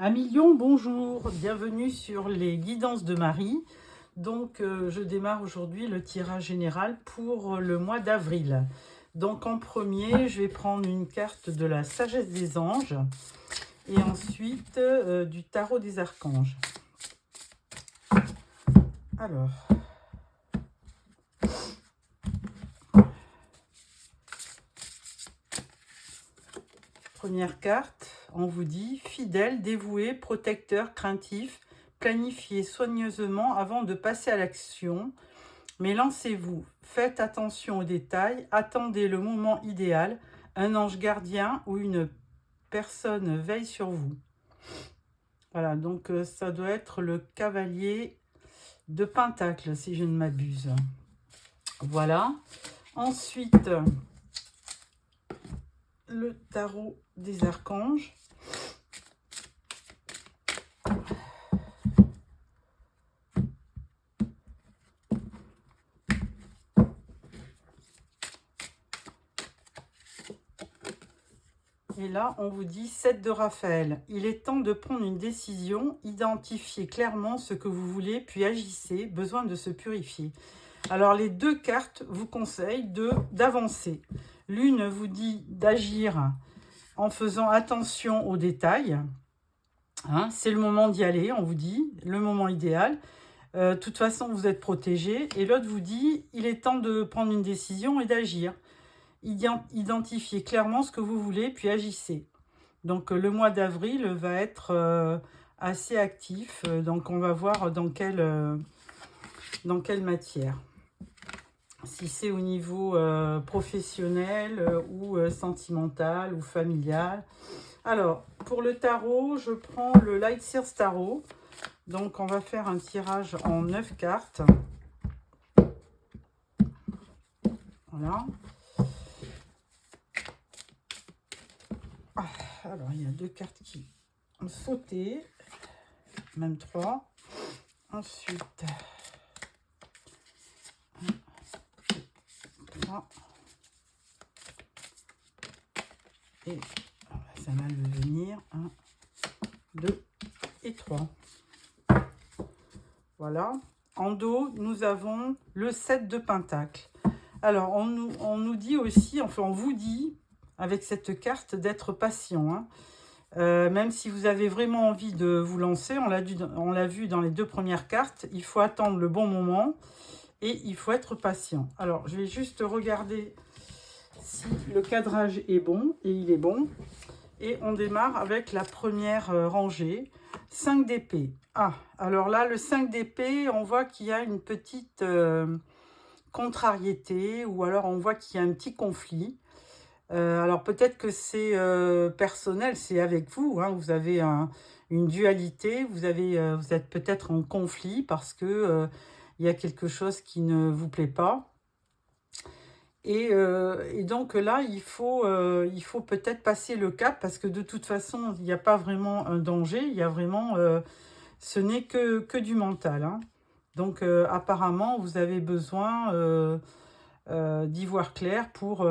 Amis Lion, bonjour, bienvenue sur les guidances de Marie. Donc je démarre aujourd'hui le tirage général pour le mois d'avril. Donc en premier, je vais prendre une carte de la sagesse des anges et ensuite du tarot des archanges. Alors, première carte, on vous dit fidèle, dévoué, protecteur, craintif, planifiez soigneusement avant de passer à l'action. Mais lancez-vous, faites attention aux détails, attendez le moment idéal, un ange gardien ou une personne veille sur vous. Voilà, donc ça doit être le cavalier de Pentacle, si je ne m'abuse. Voilà. Ensuite, le tarot des archanges. Et là, on vous dit 7 de Raphaël. Il est temps de prendre une décision, identifiez clairement ce que vous voulez, puis agissez, besoin de se purifier. Alors, les deux cartes vous conseillent d'avancer. L'une vous dit d'agir en faisant attention aux détails. Hein, c'est le moment d'y aller, on vous dit, le moment idéal. De toute façon, vous êtes protégé. Et l'autre vous dit, il est temps de prendre une décision et d'agir. Identifiez clairement ce que vous voulez, puis agissez. Donc le mois d'avril va être assez actif. Donc on va voir dans quelle matière. Si c'est au niveau professionnel ou sentimental ou familial. Alors, pour le tarot, je prends le Light Sears Tarot. Donc on va faire un tirage en 9 cartes. Voilà. Alors, il y a 2 cartes qui ont sauté, même 3. Ensuite, 1, 2, 3. Et ça va le venir. 1, 2 et 3. Voilà. En dos, nous avons le 7 de Pentacle. Alors, on nous dit aussi, enfin, on vous dit, avec cette carte, d'être patient. Hein. Même si vous avez vraiment envie de vous lancer, on l'a vu dans les 2 premières cartes, il faut attendre le bon moment et il faut être patient. Alors, je vais juste regarder si le cadrage est bon, et il est bon. Et on démarre avec la première rangée, 5 d'épée. Ah, alors là, le 5 d'épée, on voit qu'il y a une petite contrariété, ou alors on voit qu'il y a un petit conflit. Alors peut-être que c'est personnel, c'est avec vous, hein, vous avez une dualité, vous êtes peut-être en conflit parce que il y a quelque chose qui ne vous plaît pas. Et donc là, il faut peut-être passer le cap parce que de toute façon, il n'y a pas vraiment un danger, il y a vraiment, ce n'est que du mental. Hein. Donc apparemment, vous avez besoin d'y voir clair pour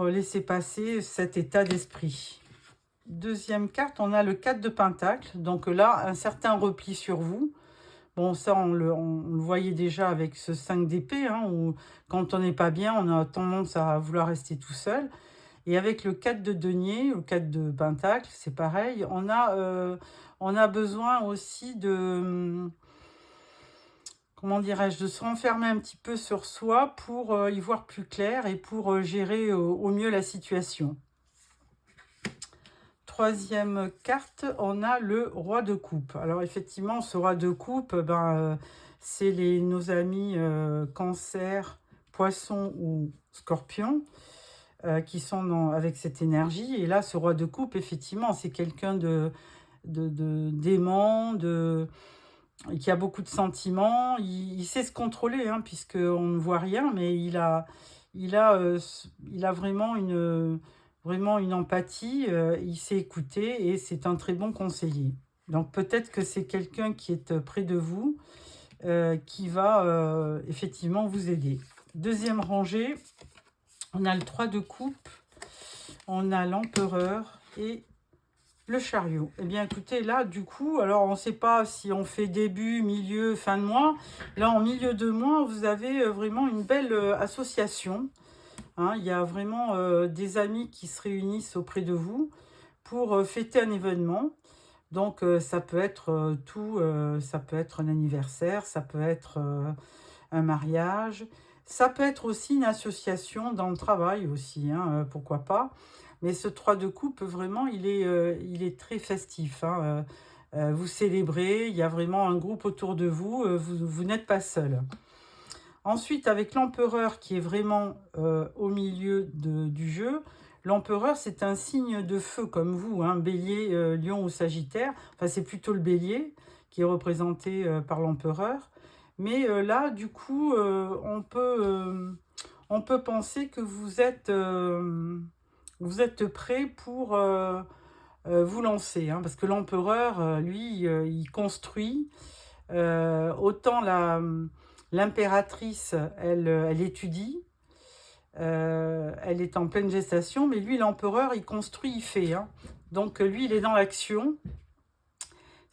laisser passer cet état d'esprit. Deuxième carte, on a le 4 de Pentacle. Donc là, un certain repli sur vous. Bon, ça, on le voyait déjà avec ce 5 d'épée, hein, où quand on n'est pas bien, on a tendance à vouloir rester tout seul. Et avec le 4 de denier, ou 4 de Pentacle, c'est pareil. On a besoin aussi de... comment dirais-je, de se renfermer un petit peu sur soi pour y voir plus clair et pour gérer au mieux la situation. Troisième carte, on a le roi de coupe. Alors effectivement, ce roi de coupe, c'est nos amis cancer, poisson ou scorpion qui sont avec cette énergie. Et là, ce roi de coupe, effectivement, c'est quelqu'un d'aimant, qui a beaucoup de sentiments. Il sait se contrôler, hein, puisqu'on ne voit rien, mais il a vraiment une empathie, il sait écouter et c'est un très bon conseiller. Donc peut-être que c'est quelqu'un qui est près de vous, qui va effectivement vous aider. Deuxième rangée, on a le 3 de coupe, on a l'empereur et Le chariot. Eh bien, écoutez, là, du coup, alors on ne sait pas si on fait début, milieu, fin de mois. Là, en milieu de mois, vous avez vraiment une belle association. Hein. Il y a vraiment des amis qui se réunissent auprès de vous pour fêter un événement. Donc, ça peut être ça peut être un anniversaire, ça peut être un mariage. Ça peut être aussi une association dans le travail aussi, hein, pourquoi pas. Mais ce 3 de coupe, vraiment, il est très festif. Hein, vous célébrez, il y a vraiment un groupe autour de vous, vous n'êtes pas seul. Ensuite, avec l'empereur qui est vraiment au milieu du jeu, l'empereur, c'est un signe de feu comme vous, hein, bélier, lion ou sagittaire. Enfin, c'est plutôt le bélier qui est représenté par l'empereur. Mais là, du coup, on peut penser que vous êtes prêt pour vous lancer. Hein, parce que l'empereur, lui, il construit. Autant l'impératrice, elle étudie. Elle est en pleine gestation. Mais lui, l'empereur, il construit, il fait. Hein. Donc, lui, il est dans l'action.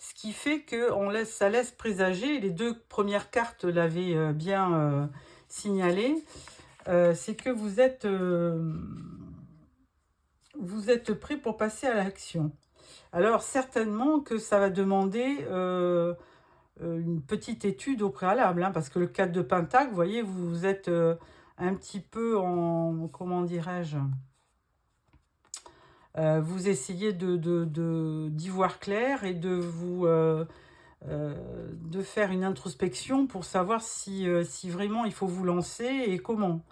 Ce qui fait que ça laisse présager, les 2 premières cartes l'avaient bien signalé, c'est que vous êtes prêt pour passer à l'action. Alors certainement que ça va demander une petite étude au préalable, hein, parce que le 4 de Pentacle, vous voyez, vous êtes un petit peu en, comment dirais-je, vous essayez d'y voir clair et de faire une introspection pour savoir si vraiment il faut vous lancer et comment.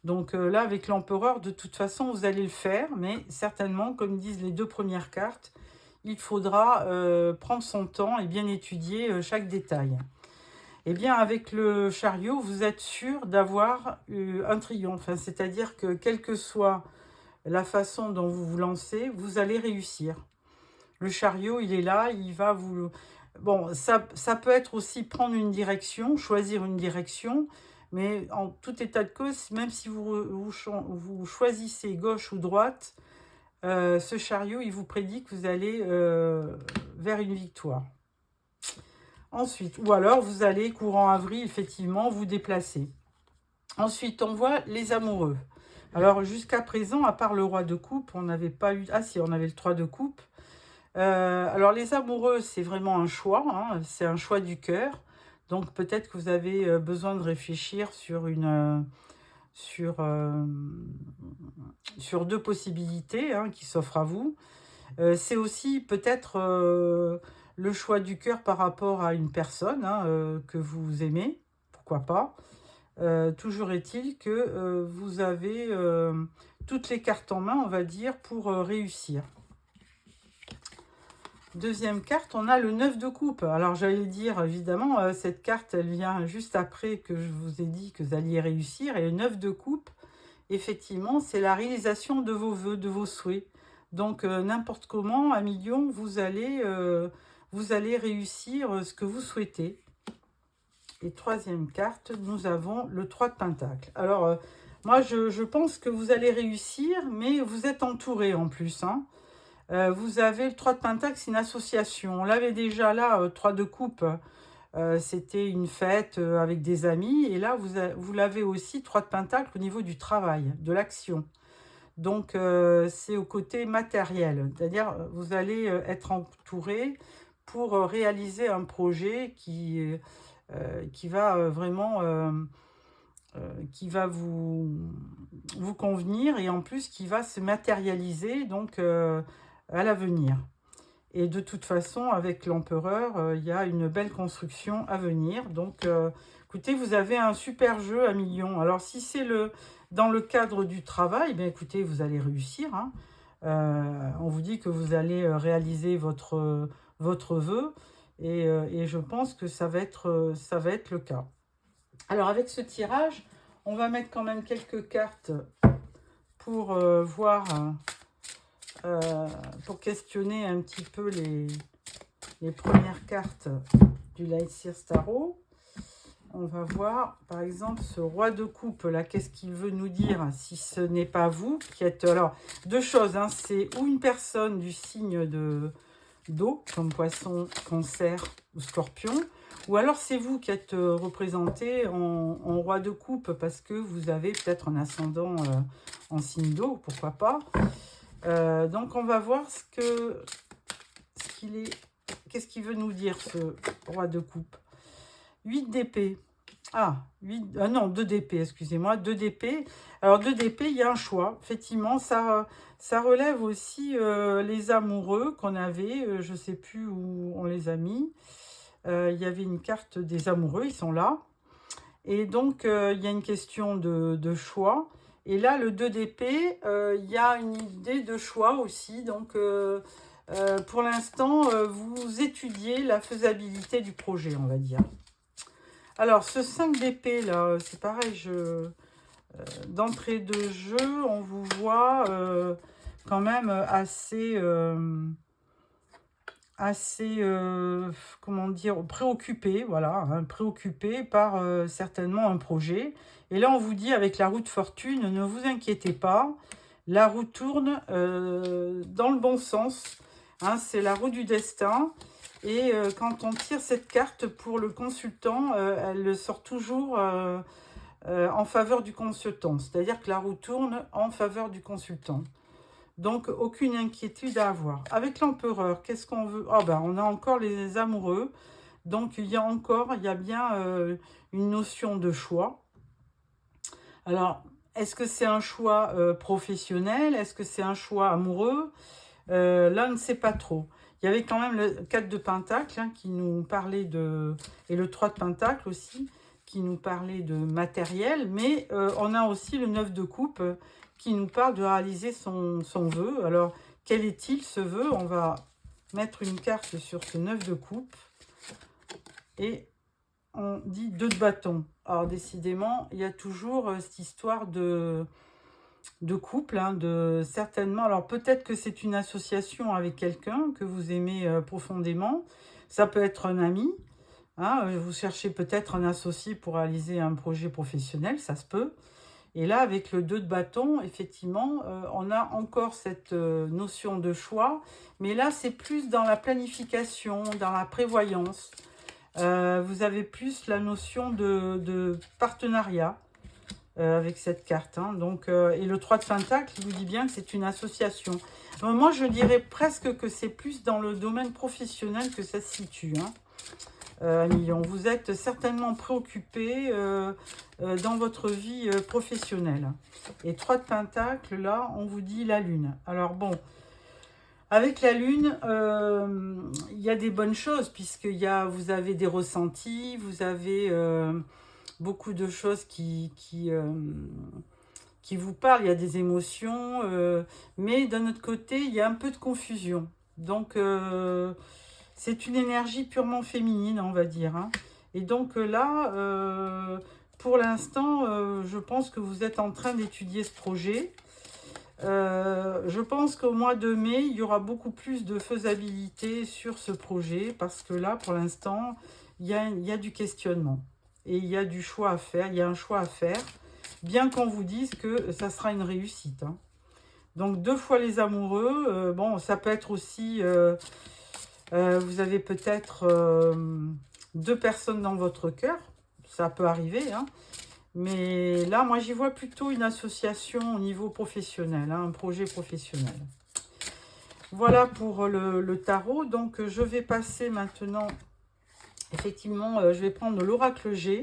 Donc là, avec l'empereur, de toute façon, vous allez le faire, mais certainement, comme disent les 2 premières cartes, il faudra prendre son temps et bien étudier chaque détail. Eh bien, avec le chariot, vous êtes sûr d'avoir un triomphe. Hein, c'est-à-dire que, quelle que soit la façon dont vous vous lancez, vous allez réussir. Le chariot, il est là, il va vous... Bon, ça peut être aussi prendre une direction, choisir une direction, mais en tout état de cause, même si vous choisissez gauche ou droite, ce chariot, il vous prédit que vous allez vers une victoire. Ensuite, ou alors vous allez, courant avril, effectivement, vous déplacer. Ensuite, on voit les amoureux. Alors, jusqu'à présent, à part le roi de coupe, on n'avait pas eu... Ah si, on avait le 3 de coupe. Alors, les amoureux, c'est vraiment un choix. Hein, c'est un choix du cœur. Donc, peut-être que vous avez besoin de réfléchir sur sur 2 possibilités hein, qui s'offrent à vous. C'est aussi peut-être le choix du cœur par rapport à une personne hein, que vous aimez, pourquoi pas. Toujours est-il que vous avez toutes les cartes en main, on va dire, pour réussir. Deuxième carte, on a le 9 de coupe. Alors j'allais dire, évidemment, cette carte, elle vient juste après que je vous ai dit que vous alliez réussir. Et le 9 de coupe, effectivement, c'est la réalisation de vos vœux, de vos souhaits. Donc, n'importe comment, à million, vous allez réussir ce que vous souhaitez. Et troisième carte, nous avons le 3 de Pentacle. Alors, moi, je pense que vous allez réussir, mais vous êtes entouré en plus. Hein. Vous avez le 3 de Pentacle, c'est une association. On l'avait déjà là, 3 de coupe. C'était une fête avec des amis. Et là, vous l'avez aussi, 3 de Pentacle, au niveau du travail, de l'action. Donc, c'est au côté matériel. C'est-à-dire, vous allez être entouré pour réaliser un projet qui va vraiment... qui va vous convenir et en plus qui va se matérialiser donc à l'avenir. Et de toute façon, avec l'empereur, il y a une belle construction à venir. Donc, écoutez, vous avez un super jeu à millions. Alors, si c'est dans le cadre du travail, bien écoutez, vous allez réussir. Hein. On vous dit que vous allez réaliser votre vœu. Et je pense que ça va être le cas. Alors, avec ce tirage, on va mettre quand même quelques cartes pour voir... pour questionner un petit peu les premières cartes du Light Seer Tarot. on va voir, par exemple, ce roi de coupe, là, qu'est-ce qu'il veut nous dire si ce n'est pas vous qui êtes... Alors, deux choses, hein, c'est ou une personne du signe d'eau, comme poisson, cancer ou scorpion, ou alors c'est vous qui êtes représenté en roi de coupe, parce que vous avez peut-être un ascendant en signe d'eau, pourquoi pas. Donc, on va voir qu'est-ce qu'il veut nous dire, ce roi de coupe. 8 d'épée. Non, 2 d'épée, excusez-moi, 2 d'épée. Alors, 2 d'épée, il y a un choix. Effectivement, ça relève aussi les amoureux qu'on avait. Je ne sais plus où on les a mis. Il y avait une carte des amoureux, ils sont là. Et donc, il y a une question de choix. Et là, le 2 d'épée, il y a une idée de choix aussi. Donc, pour l'instant, vous étudiez la faisabilité du projet, on va dire. Alors, ce 5 d'épée, là, c'est pareil, d'entrée de jeu, on vous voit quand même assez comment dire, préoccupé, voilà, hein, préoccupé par certainement un projet. Et là, on vous dit, avec la roue de fortune, ne vous inquiétez pas, la roue tourne dans le bon sens, hein, c'est la roue du destin. Et quand on tire cette carte pour le consultant, elle sort toujours en faveur du consultant. C'est-à-dire que la roue tourne en faveur du consultant. Donc, aucune inquiétude à avoir. Avec l'empereur, qu'est-ce qu'on veut? Oh, ben, on a encore les amoureux. Donc, il y a bien une notion de choix. Alors, est-ce que c'est un choix professionnel? Est-ce que c'est un choix amoureux? Là, on ne sait pas trop. Il y avait quand même le 4 de Pentacle hein, qui nous parlait de... Et le 3 de Pentacle aussi, qui nous parlait de matériel. Mais on a aussi le 9 de Coupe qui nous parle de réaliser son vœu. Alors, quel est-il ce vœu? On va mettre une carte sur ce 9 de Coupe. Et on dit 2 de bâton. Alors, décidément, il y a toujours cette histoire de couple, hein, certainement. Alors, peut-être que c'est une association avec quelqu'un que vous aimez profondément. Ça peut être un ami. Hein, vous cherchez peut-être un associé pour réaliser un projet professionnel, ça se peut. Et là, avec le 2 de bâton, effectivement, on a encore cette notion de choix. Mais là, c'est plus dans la planification, dans la prévoyance. Vous avez plus la notion de partenariat avec cette carte. Hein. Donc, et le 3 de Pentacle, il vous dit bien que c'est une association. Donc, moi, je dirais presque que c'est plus dans le domaine professionnel que ça se situe. Hein. Million. Vous êtes certainement préoccupé dans votre vie professionnelle. Et 3 de Pentacle, là, on vous dit la Lune. Alors bon, avec la Lune, il y a des bonnes choses, puisque vous avez des ressentis, vous avez beaucoup de choses qui vous parlent, il y a des émotions, mais d'un autre côté, il y a un peu de confusion. Donc, c'est une énergie purement féminine, on va dire. Hein. Et donc là, pour l'instant, je pense que vous êtes en train d'étudier ce projet. Je pense qu'au mois de mai, il y aura beaucoup plus de faisabilité sur ce projet, parce que là, pour l'instant, il y a du questionnement. Et il y a du choix à faire, il y a un choix à faire, bien qu'on vous dise que ça sera une réussite. Hein. Donc, 2 fois les amoureux, bon, ça peut être aussi... vous avez peut-être 2 personnes dans votre cœur, ça peut arriver, hein. Mais là, moi, j'y vois plutôt une association au niveau professionnel, hein, un projet professionnel. Voilà pour le tarot. Donc, je vais passer maintenant, effectivement, je vais prendre l'oracle G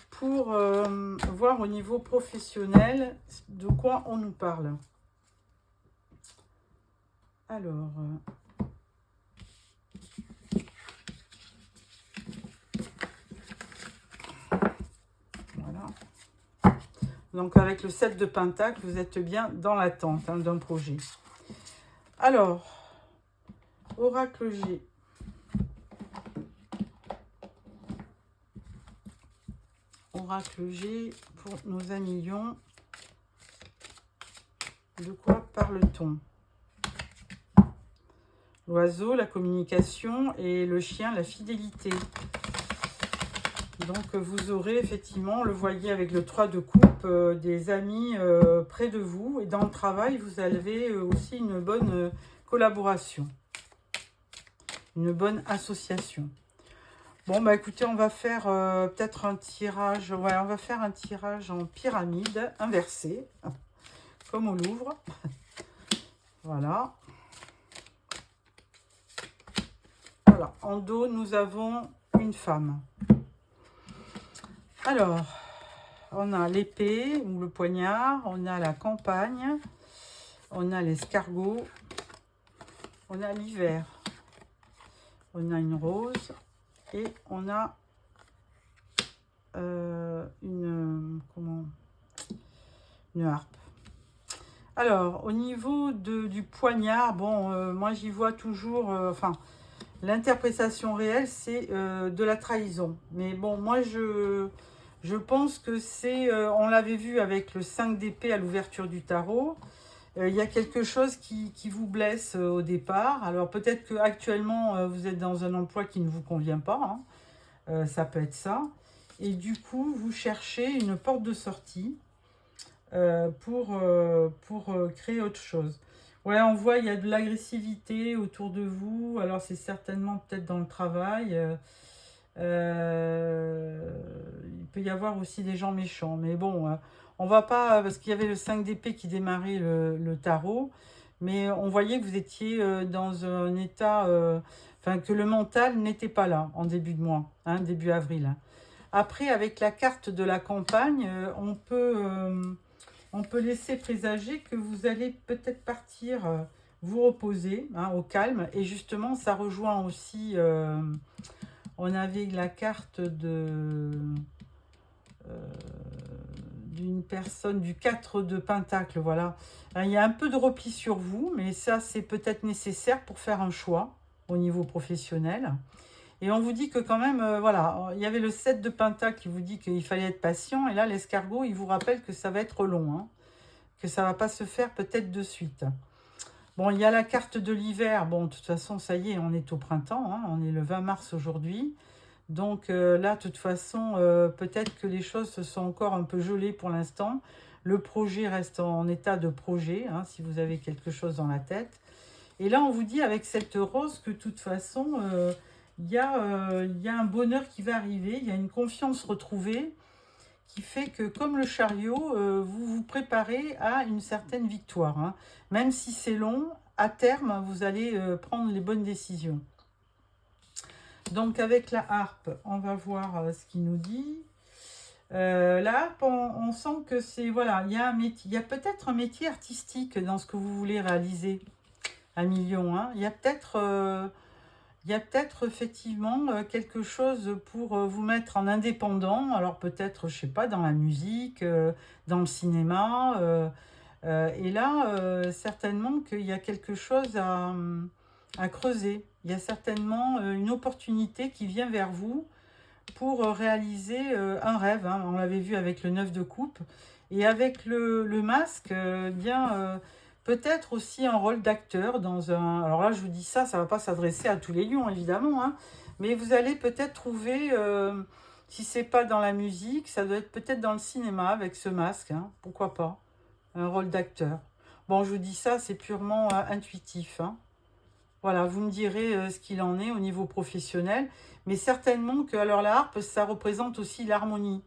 pour voir au niveau professionnel de quoi on nous parle. Alors... Donc, avec le 7 de Pentacle, vous êtes bien dans l'attente hein, d'un projet. Alors, oracle G. Oracle G pour nos amis lions. De quoi parle-t-on? L'oiseau, la communication, et le chien, la fidélité. Donc, vous aurez effectivement, le voyez avec le 3 de coupe, des amis près de vous. Et dans le travail, vous avez aussi une bonne collaboration, une bonne association. Bon, bah écoutez, on va faire peut-être un tirage. Ouais, on va faire un tirage en pyramide inversé, comme au Louvre. Voilà. Voilà. En dos, nous avons une femme. Alors, on a l'épée ou le poignard, on a la campagne, on a l'escargot, on a l'hiver, on a une rose et on a une harpe. Alors, au niveau du poignard, bon, moi j'y vois toujours, enfin, l'interprétation réelle, c'est de la trahison. Mais bon, moi je pense que c'est, on l'avait vu avec le 5 d'épée à l'ouverture du tarot, il y a quelque chose qui vous blesse au départ. Alors peut-être qu'actuellement, vous êtes dans un emploi qui ne vous convient pas, hein. Ça peut être ça. Et du coup, vous cherchez une porte de sortie pour créer autre chose. Ouais, on voit, il y a de l'agressivité autour de vous. Alors, c'est certainement peut-être dans le travail. Il peut y avoir aussi des gens méchants. Mais bon, on va pas... Parce qu'il y avait le 5 d'épée qui démarrait le tarot. Mais on voyait que vous étiez dans un état... Enfin, que le mental n'était pas là en début de mois, hein, début avril. Hein. Après, avec la carte de la campagne, on peut laisser présager que vous allez peut-être partir vous reposer, hein, au calme. Et justement, ça rejoint aussi, on avait la carte d'une personne, du 4 de Pentacle, voilà. Il y a un peu de repli sur vous, mais ça, c'est peut-être nécessaire pour faire un choix au niveau professionnel. Et on vous dit que quand même, voilà, il y avait le 7 de Pentacle qui vous dit qu'il fallait être patient. Et là, l'escargot, il vous rappelle que ça va être long, hein, que ça ne va pas se faire peut-être de suite. Bon, il y a la carte de l'hiver. Bon, de toute façon, ça y est, on est au printemps. Hein, on est le 20 mars aujourd'hui. Donc là, de toute façon, peut-être que les choses se sont encore un peu gelées pour l'instant. Le projet reste en état de projet, hein, si vous avez quelque chose dans la tête. Et là, on vous dit avec cette rose que de toute façon, il y a un bonheur qui va arriver. Il y a une confiance retrouvée qui fait que, comme le chariot, vous vous préparez à une certaine victoire. Hein. Même si c'est long, à terme, vous allez prendre les bonnes décisions. Donc, avec la harpe, on va voir ce qu'il nous dit. La harpe, on sent que c'est... Voilà, il y a un métier, il y a peut-être un métier artistique dans ce que vous voulez réaliser à Million. Hein. Il y a peut-être effectivement quelque chose pour vous mettre en indépendant. Alors peut-être, je sais pas, dans la musique, dans le cinéma. Et là, certainement qu'il y a quelque chose à creuser. Il y a certainement une opportunité qui vient vers vous pour réaliser un rêve. Hein. On l'avait vu avec le 9 de coupe. Et avec le masque, peut-être aussi un rôle d'acteur dans un... Alors là, je vous dis ça, ça ne va pas s'adresser à tous les lions, évidemment. Hein, mais vous allez peut-être trouver, si ce n'est pas dans la musique, ça doit être peut-être dans le cinéma avec ce masque. Hein, pourquoi pas? Un rôle d'acteur. Bon, je vous dis ça, c'est purement intuitif. Hein. Voilà, vous me direz ce qu'il en est au niveau professionnel. Mais certainement que, alors la harpe, ça représente aussi l'harmonie.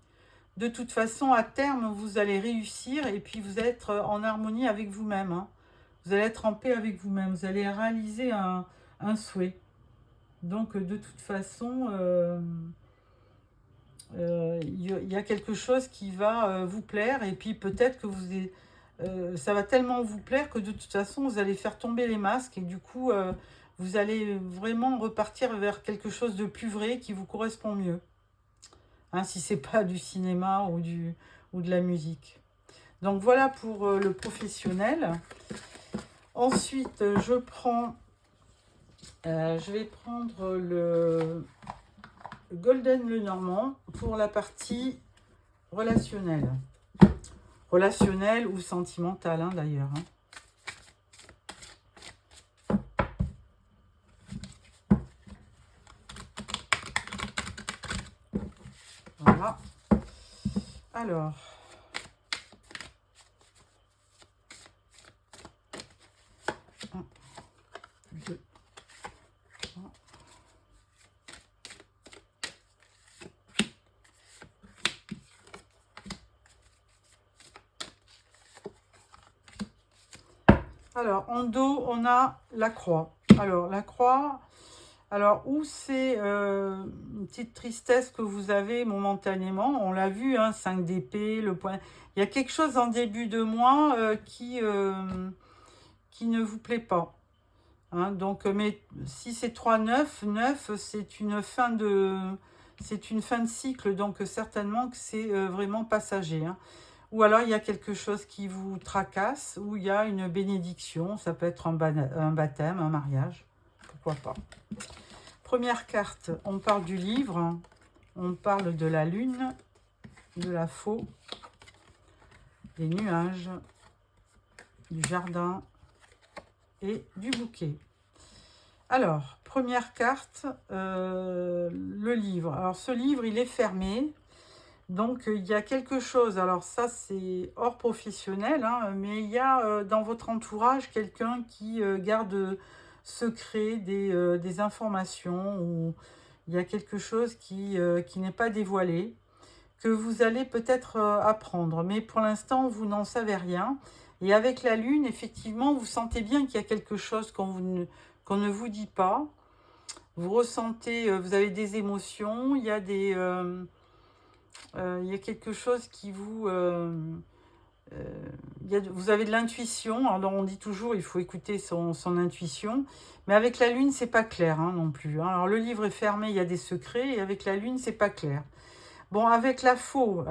De toute façon, à terme, vous allez réussir et puis vous allez être en harmonie avec vous-même. Hein. Vous allez être en paix avec vous-même. Vous allez réaliser un souhait. Donc, de toute façon, y a quelque chose qui va vous plaire. Et puis, peut-être que ça va tellement vous plaire que de toute façon, vous allez faire tomber les masques. Et du coup, vous allez vraiment repartir vers quelque chose de plus vrai qui vous correspond mieux. Hein, si c'est pas du cinéma ou de la musique. Donc voilà pour le professionnel. Ensuite, je vais prendre le Golden Lenormand pour la partie relationnelle. Relationnelle ou sentimentale, hein, d'ailleurs. Hein. Voilà. Alors. Un, deux, trois. Alors, en dos, on a la croix. Alors, la croix, alors, où c'est une petite tristesse que vous avez momentanément, on l'a vu, hein, 5 d'épée, le point. Il y a quelque chose en début de mois qui ne vous plaît pas. Hein, donc, mais si c'est 3, 9, 9, c'est une fin de cycle, donc certainement que c'est vraiment passager. Hein. Ou alors il y a quelque chose qui vous tracasse, ou il y a une bénédiction, ça peut être un baptême, un mariage, pourquoi pas. Première carte, on parle du livre, on parle de la lune, de la faux, des nuages, du jardin et du bouquet. Alors, première carte, le livre. Alors ce livre, il est fermé. Donc, il y a quelque chose, alors ça, c'est hors professionnel, hein, mais il y a dans votre entourage quelqu'un qui garde secret des informations, ou il y a quelque chose qui n'est pas dévoilé, que vous allez peut-être apprendre. Mais pour l'instant, vous n'en savez rien. Et avec la lune, effectivement, vous sentez bien qu'il y a quelque chose qu'on ne vous dit pas. Vous ressentez, vous avez des émotions, il y a il y a quelque chose qui vous... vous avez de l'intuition. Alors on dit toujours il faut écouter son intuition. Mais avec la lune, c'est pas clair hein, non plus. Hein. Alors le livre est fermé, il y a des secrets. Et avec la lune, c'est pas clair. Bon, avec la faux,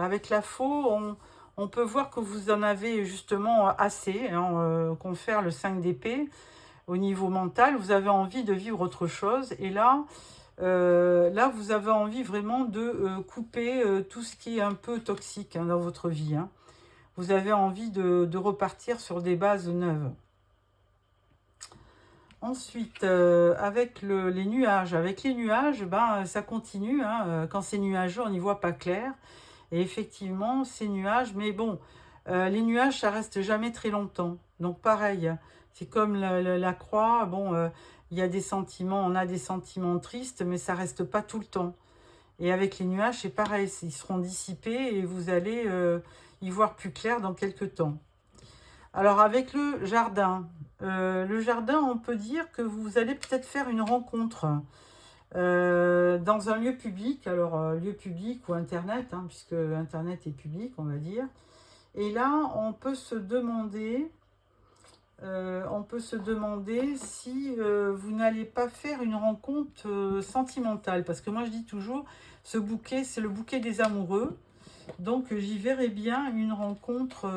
on peut voir que vous en avez justement assez. Hein, confère le 5 d'épée. Au niveau mental, vous avez envie de vivre autre chose. Et là... là, vous avez envie vraiment de couper tout ce qui est un peu toxique hein, dans votre vie. Hein. Vous avez envie de repartir sur des bases neuves. Ensuite, avec les nuages. Avec les nuages, ben, ça continue. Hein. Quand c'est nuageux, on n'y voit pas clair. Et effectivement, ces nuages, mais bon, les nuages, ça reste jamais très longtemps. Donc pareil, c'est comme la croix, bon, il y a des sentiments, on a des sentiments tristes, mais ça reste pas tout le temps. Et avec les nuages, c'est pareil, ils seront dissipés et vous allez y voir plus clair dans quelques temps. Alors avec le jardin, on peut dire que vous allez peut-être faire une rencontre dans un lieu public, alors lieu public ou Internet, hein, puisque Internet est public, on va dire. Et là, on peut se demander si vous n'allez pas faire une rencontre sentimentale. Parce que moi, je dis toujours, ce bouquet, c'est le bouquet des amoureux. Donc, j'y verrais bien une rencontre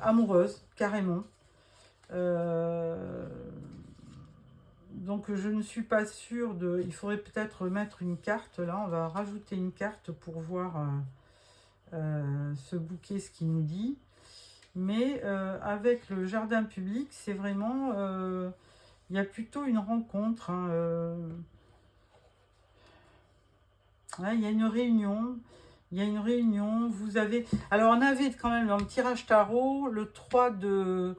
amoureuse, carrément. Donc, je ne suis pas sûre de... Il faudrait peut-être mettre une carte, là. On va rajouter une carte pour voir ce bouquet, ce qu'il nous dit. Mais avec le jardin public, c'est vraiment... il y a plutôt une rencontre. Hein, ouais, il y a une réunion. Il y a une réunion. Vous avez... Alors, on avait quand même dans le tirage tarot le 3 de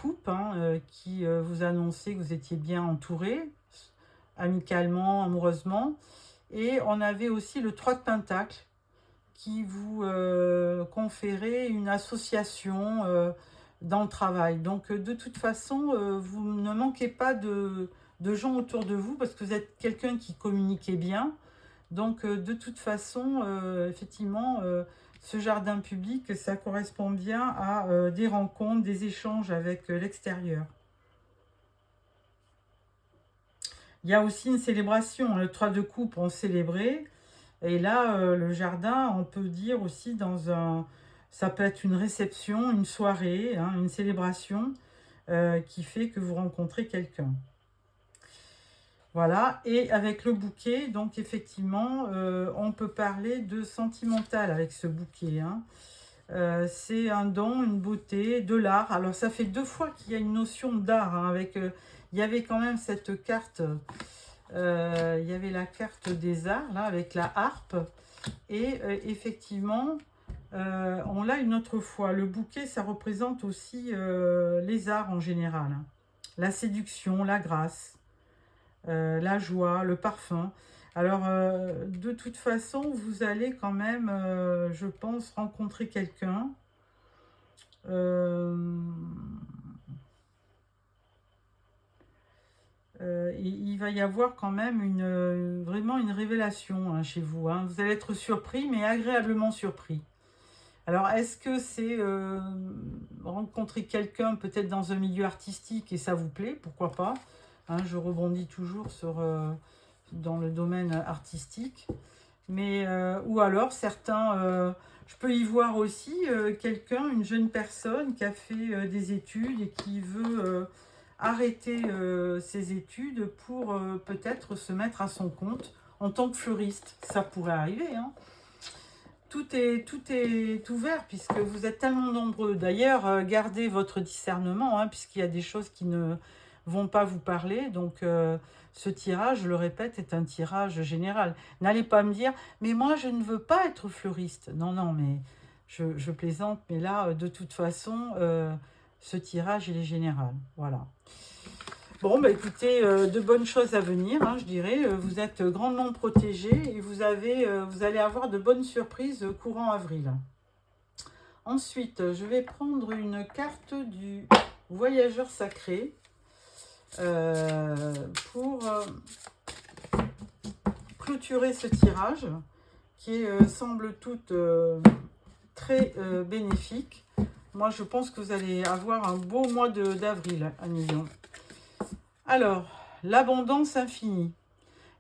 coupe hein, qui vous annonçait que vous étiez bien entouré, amicalement, amoureusement. Et on avait aussi le 3 de pentacle qui vous conférait une association dans le travail. Donc, de toute façon, vous ne manquez pas de gens autour de vous parce que vous êtes quelqu'un qui communiquait bien. Donc, de toute façon, effectivement, ce jardin public, ça correspond bien à des rencontres, des échanges avec l'extérieur. Il y a aussi une célébration. Le 3 de coupe, on célébrait. Et là, le jardin, on peut dire aussi ça peut être une réception, une soirée, hein, une célébration qui fait que vous rencontrez quelqu'un. Voilà, et avec le bouquet, donc effectivement, on peut parler de sentimental avec ce bouquet. Hein. C'est un don, une beauté, de l'art. Alors ça fait 2 fois qu'il y a une notion d'art. Hein, il y avait quand même cette carte Il y avait la carte des arts, là, avec la harpe. Et effectivement, on l'a une autre fois. Le bouquet, ça représente aussi les arts en général, hein. La séduction, la grâce, la joie, le parfum. Alors, de toute façon, vous allez quand même, je pense, rencontrer quelqu'un. Il va y avoir quand même vraiment une révélation, hein, chez vous, hein. Vous allez être surpris, mais agréablement surpris. Alors, est-ce que c'est rencontrer quelqu'un peut-être dans un milieu artistique et ça vous plaît? Pourquoi pas, hein, je rebondis toujours dans le domaine artistique. Mais, ou alors, je peux y voir aussi quelqu'un, une jeune personne qui a fait des études et qui veut arrêter ses études pour peut-être se mettre à son compte en tant que fleuriste. Ça pourrait arriver, hein. Tout est ouvert puisque vous êtes tellement nombreux. D'ailleurs, gardez votre discernement, hein, puisqu'il y a des choses qui ne vont pas vous parler. Donc, ce tirage, je le répète, est un tirage général. N'allez pas me dire, mais moi, je ne veux pas être fleuriste. Non, non, mais je plaisante. Mais là, de toute façon, ce tirage, il est général. Voilà. Bon, bah écoutez, de bonnes choses à venir, hein, je dirais. Vous êtes grandement protégés et vous allez avoir de bonnes surprises courant avril. Ensuite, je vais prendre une carte du voyageur sacré pour clôturer ce tirage qui est, semble toute très bénéfique. Moi, je pense que vous allez avoir un beau mois d'avril à Million. Alors, l'abondance infinie.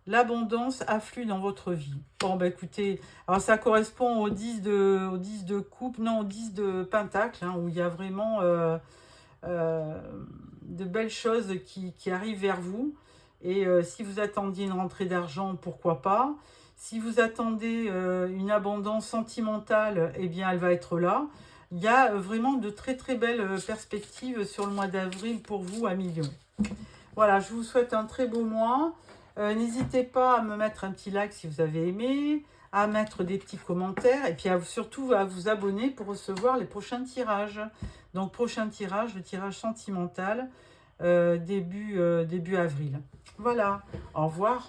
L'abondance afflue dans votre vie. Bon, bah écoutez, alors ça correspond au 10 de coupe, non, au 10 de pentacle, hein, où il y a vraiment de belles choses qui arrivent vers vous. Et si vous attendiez une rentrée d'argent, pourquoi pas. Si vous attendez une abondance sentimentale, eh bien, elle va être là. Il y a vraiment de très très belles perspectives sur le mois d'avril pour vous à Million. Voilà, je vous souhaite un très beau mois. N'hésitez pas à me mettre un petit like si vous avez aimé, à mettre des petits commentaires et puis surtout à vous abonner pour recevoir les prochains tirages. Donc, prochain tirage, le tirage sentimental début avril. Voilà, au revoir.